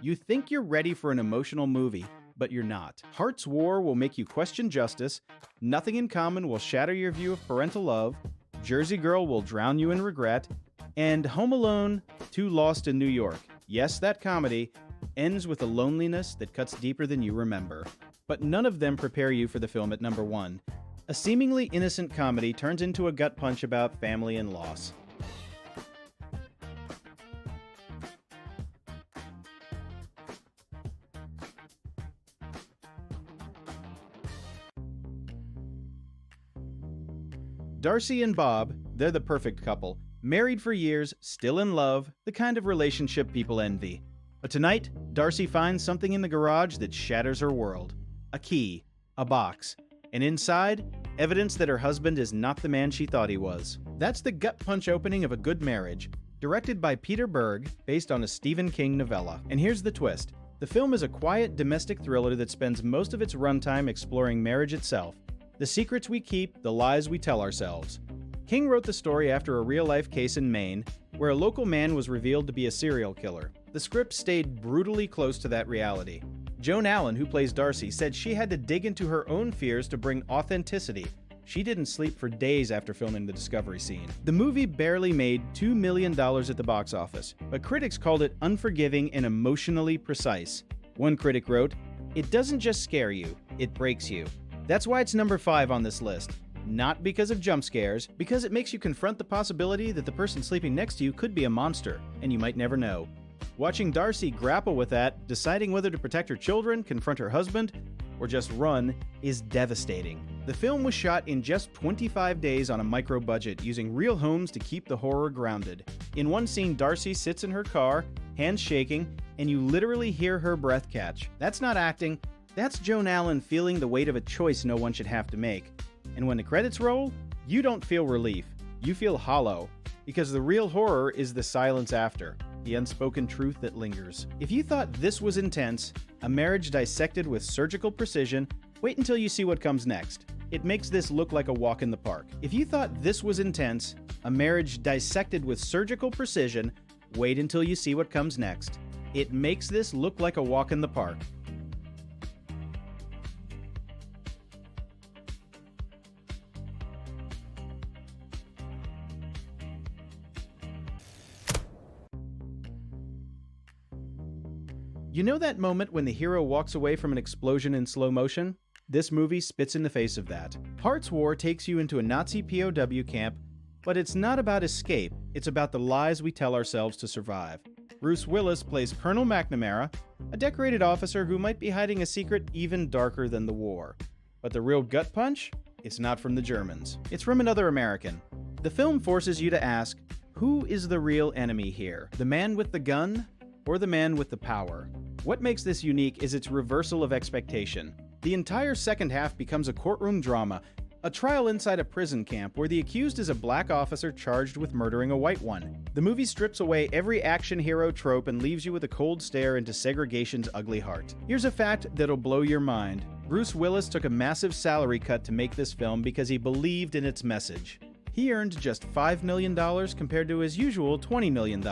You think you're ready for an emotional movie, but you're not. Hart's War will make you question justice, Nothing in Common will shatter your view of parental love, Jersey Girl will drown you in regret, and Home Alone, Too Lost in New York, yes, that comedy, ends with a loneliness that cuts deeper than you remember. But none of them prepare you for the film at number 1. A seemingly innocent comedy turns into a gut punch about family and loss. Darcy and Bob, they're the perfect couple. Married for years, still in love, the kind of relationship people envy. But tonight, Darcy finds something in the garage that shatters her world. A key, a box, and inside, evidence that her husband is not the man she thought he was. That's the gut punch opening of A Good Marriage, directed by Peter Berg, based on a Stephen King novella. And here's the twist. The film is a quiet domestic thriller that spends most of its runtime exploring marriage itself, the secrets we keep, the lies we tell ourselves. King wrote the story after a real-life case in Maine, where a local man was revealed to be a serial killer. The script stayed brutally close to that reality. Joan Allen, who plays Darcy, said she had to dig into her own fears to bring authenticity. She didn't sleep for days after filming the discovery scene. The movie barely made $2 million at the box office, but critics called it unforgiving and emotionally precise. One critic wrote, "It doesn't just scare you, it breaks you." That's why it's number 5 on this list. Not because of jump scares, because it makes you confront the possibility that the person sleeping next to you could be a monster, and you might never know. Watching Darcy grapple with that, deciding whether to protect her children, confront her husband, or just run, is devastating. The film was shot in just 25 days on a micro budget, using real homes to keep the horror grounded. In one scene, Darcy sits in her car, hands shaking, and you literally hear her breath catch. That's not acting, that's Joan Allen feeling the weight of a choice no one should have to make. And when the credits roll, you don't feel relief, you feel hollow, because the real horror is the silence after, the unspoken truth that lingers. If you thought this was intense, a marriage dissected with surgical precision, wait until you see what comes next. It makes this look like a walk in the park. If you thought this was intense, a marriage dissected with surgical precision, wait until you see what comes next. It makes this look like a walk in the park. You know that moment when the hero walks away from an explosion in slow motion? This movie spits in the face of that. Hart's War takes you into a Nazi POW camp, but it's not about escape, it's about the lies we tell ourselves to survive. Bruce Willis plays Colonel McNamara, a decorated officer who might be hiding a secret even darker than the war. But the real gut punch? It's not from the Germans. It's from another American. The film forces you to ask, who is the real enemy here? The man with the gun or the man with the power? What makes this unique is its reversal of expectation. The entire second half becomes a courtroom drama, a trial inside a prison camp where the accused is a black officer charged with murdering a white one. The movie strips away every action hero trope and leaves you with a cold stare into segregation's ugly heart. Here's a fact that'll blow your mind. Bruce Willis took a massive salary cut to make this film because he believed in its message. He earned just $5 million compared to his usual $20 million.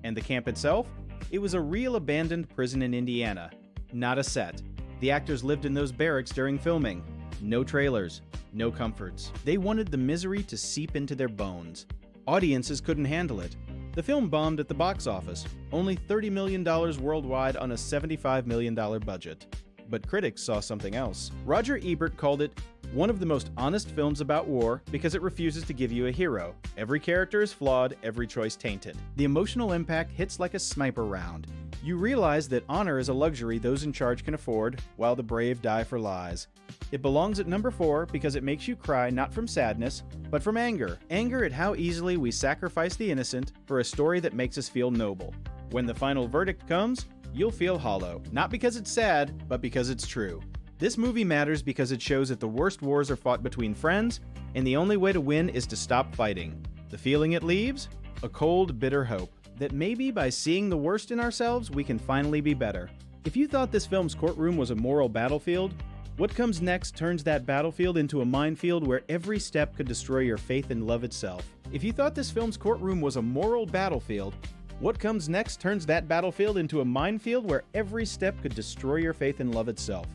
And the camp itself? It was a real abandoned prison in Indiana, not a set. The actors lived in those barracks during filming. No trailers, no comforts. They wanted the misery to seep into their bones. Audiences couldn't handle it. The film bombed at the box office, only $30 million worldwide on a $75 million budget. But critics saw something else. Roger Ebert called it one of the most honest films about war because it refuses to give you a hero. Every character is flawed, every choice tainted. The emotional impact hits like a sniper round. You realize that honor is a luxury those in charge can afford, while the brave die for lies. It belongs at number 4 because it makes you cry not from sadness, but from anger. Anger at how easily we sacrifice the innocent for a story that makes us feel noble. When the final verdict comes, you'll feel hollow. Not because it's sad, but because it's true. This movie matters because it shows that the worst wars are fought between friends, and the only way to win is to stop fighting. The feeling it leaves? A cold, bitter hope that maybe by seeing the worst in ourselves, we can finally be better. If you thought this film's courtroom was a moral battlefield, what comes next turns that battlefield into a minefield where every step could destroy your faith in love itself. If you thought this film's courtroom was a moral battlefield, What Comes Next turns that battlefield into a minefield where every step could destroy your faith in love itself.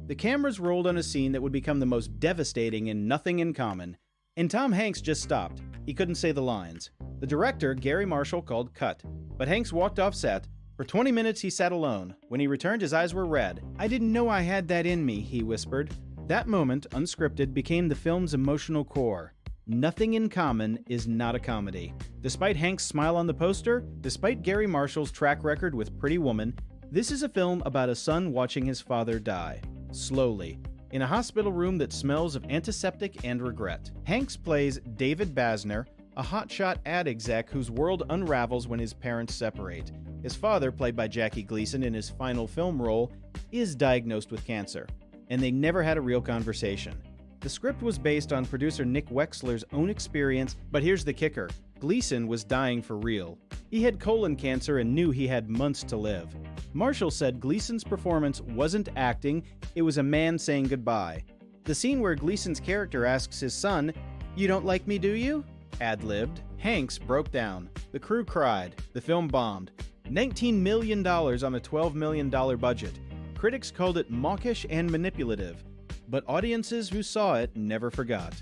The cameras rolled on a scene that would become the most devastating in Nothing in Common, and Tom Hanks just stopped. He couldn't say the lines. The director, Gary Marshall, called cut, but Hanks walked off set. For 20 minutes he sat alone. When he returned, his eyes were red. "I didn't know I had that in me," he whispered. That moment, unscripted, became the film's emotional core. Nothing in Common is not a comedy. Despite Hanks' smile on the poster, despite Gary Marshall's track record with Pretty Woman, this is a film about a son watching his father die. Slowly, in a hospital room that smells of antiseptic and regret. Hanks plays David Basner, a hotshot ad exec whose world unravels when his parents separate. His father, played by Jackie Gleason in his final film role, is diagnosed with cancer, and they never had a real conversation. The script was based on producer Nick Wexler's own experience, but here's the kicker. Gleason was dying for real. He had colon cancer and knew he had months to live. Marshall said Gleason's performance wasn't acting, it was a man saying goodbye. The scene where Gleason's character asks his son, "You don't like me, do you?" ad-libbed. Hanks broke down. The crew cried. The film bombed. $19 million on a $12 million budget. Critics called it mawkish and manipulative, but audiences who saw it never forgot.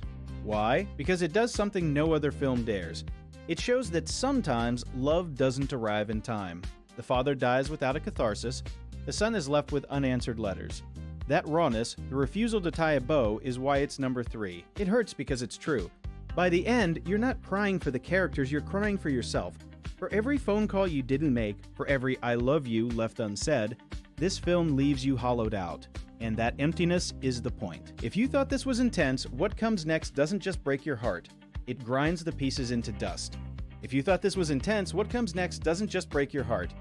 Why? Because it does something no other film dares. It shows that sometimes love doesn't arrive in time. The father dies without a catharsis. The son is left with unanswered letters. That rawness, the refusal to tie a bow, is why it's number 3. It hurts because it's true. By the end, you're not crying for the characters, you're crying for yourself. For every phone call you didn't make, for every "I love you" left unsaid, this film leaves you hollowed out. And that emptiness is the point. If you thought this was intense, What Comes Next doesn't just break your heart, it grinds the pieces into dust. If you thought this was intense, What Comes Next doesn't just break your heart.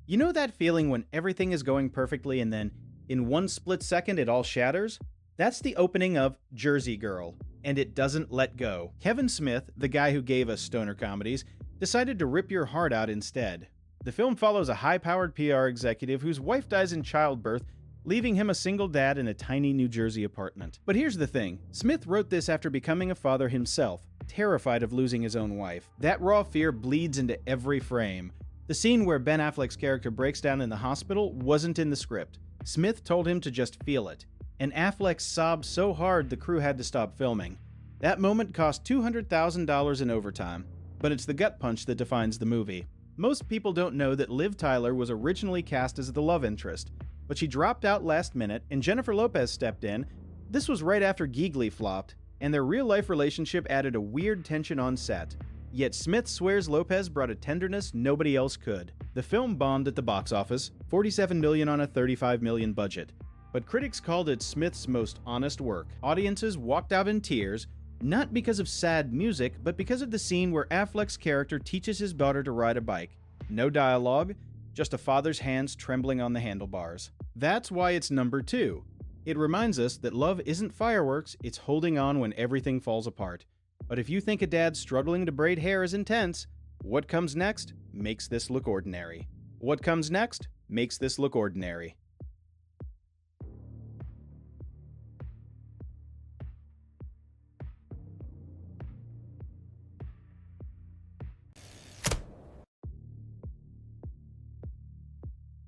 You know that feeling when everything is going perfectly and then, in one split second, it all shatters? That's the opening of Jersey Girl, and it doesn't let go. Kevin Smith, the guy who gave us stoner comedies, decided to rip your heart out instead. The film follows a high-powered PR executive whose wife dies in childbirth, leaving him a single dad in a tiny New Jersey apartment. But here's the thing. Smith wrote this after becoming a father himself, terrified of losing his own wife. That raw fear bleeds into every frame. The scene where Ben Affleck's character breaks down in the hospital wasn't in the script. Smith told him to just feel it. And Affleck sobbed so hard the crew had to stop filming. That moment cost $200,000 in overtime. But it's the gut punch that defines the movie. Most people don't know that Liv Tyler was originally cast as the love interest, but she dropped out last minute and Jennifer Lopez stepped in. This was right after Geegly flopped, and their real-life relationship added a weird tension on set. Yet Smith swears Lopez brought a tenderness nobody else could. The film bombed at the box office, $47 million on a $35 million budget. But critics called it Smith's most honest work. Audiences walked out in tears, not because of sad music, but because of the scene where Affleck's character teaches his daughter to ride a bike. No dialogue, just a father's hands trembling on the handlebars. That's why it's number 2. It reminds us that love isn't fireworks, it's holding on when everything falls apart. But if you think a dad struggling to braid hair is intense, What Comes Next makes this look ordinary. What Comes Next makes this look ordinary.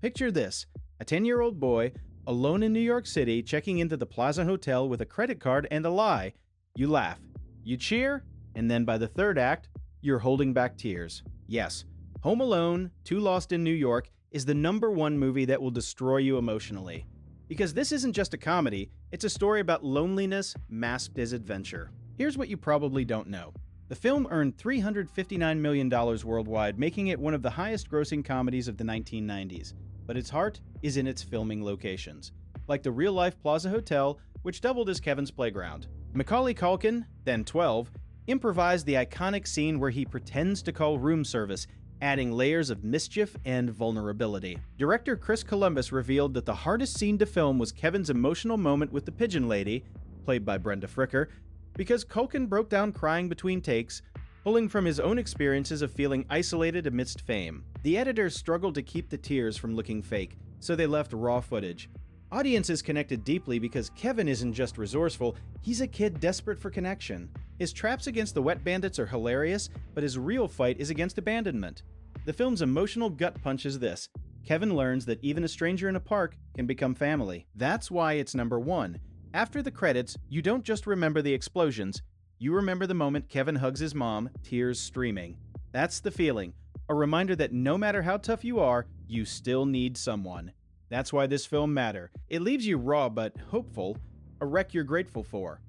Picture this, a 10-year-old boy, alone in New York City, checking into the Plaza Hotel with a credit card and a lie. You laugh, you cheer, and then by the third act, you're holding back tears. Yes, Home Alone, 2 Lost in New York, is the #1 movie that will destroy you emotionally. Because this isn't just a comedy, it's a story about loneliness masked as adventure. Here's what you probably don't know. The film earned $359 million worldwide, making it one of the highest-grossing comedies of the 1990s. But its heart is in its filming locations, like the real-life Plaza Hotel, which doubled as Kevin's playground. Macaulay Culkin, then 12, improvised the iconic scene where he pretends to call room service, adding layers of mischief and vulnerability. Director Chris Columbus revealed that the hardest scene to film was Kevin's emotional moment with the pigeon lady, played by Brenda Fricker, because Culkin broke down crying between takes, pulling from his own experiences of feeling isolated amidst fame. The editors struggled to keep the tears from looking fake, so they left raw footage. Audiences connected deeply because Kevin isn't just resourceful, he's a kid desperate for connection. His traps against the wet bandits are hilarious, but his real fight is against abandonment. The film's emotional gut punch is this: Kevin learns that even a stranger in a park can become family. That's why it's number 1. After the credits, you don't just remember the explosions, you remember the moment Kevin hugs his mom, tears streaming. That's the feeling, a reminder that no matter how tough you are, you still need someone. That's why this film matters. It leaves you raw but hopeful, a wreck you're grateful for.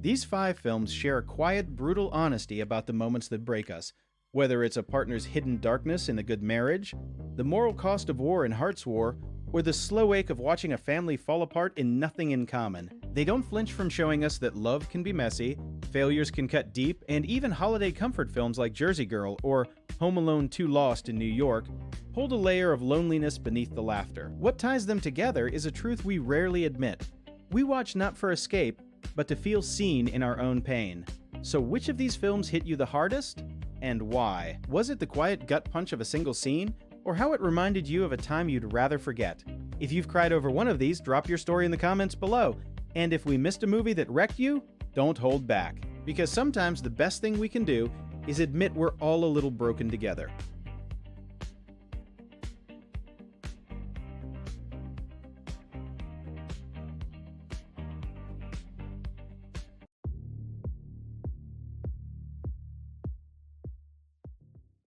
These 5 films share a quiet, brutal honesty about the moments that break us. Whether it's a partner's hidden darkness in A Good Marriage, the moral cost of war in Hart's War, or the slow ache of watching a family fall apart in Nothing in Common. They don't flinch from showing us that love can be messy, failures can cut deep, and even holiday comfort films like Jersey Girl or Home Alone 2: Lost in New York hold a layer of loneliness beneath the laughter. What ties them together is a truth we rarely admit. We watch not for escape, but to feel seen in our own pain. So which of these films hit you the hardest? And why? Was it the quiet gut punch of a single scene? Or how it reminded you of a time you'd rather forget? If you've cried over one of these, drop your story in the comments below. And if we missed a movie that wrecked you, don't hold back. Because sometimes the best thing we can do is admit we're all a little broken together.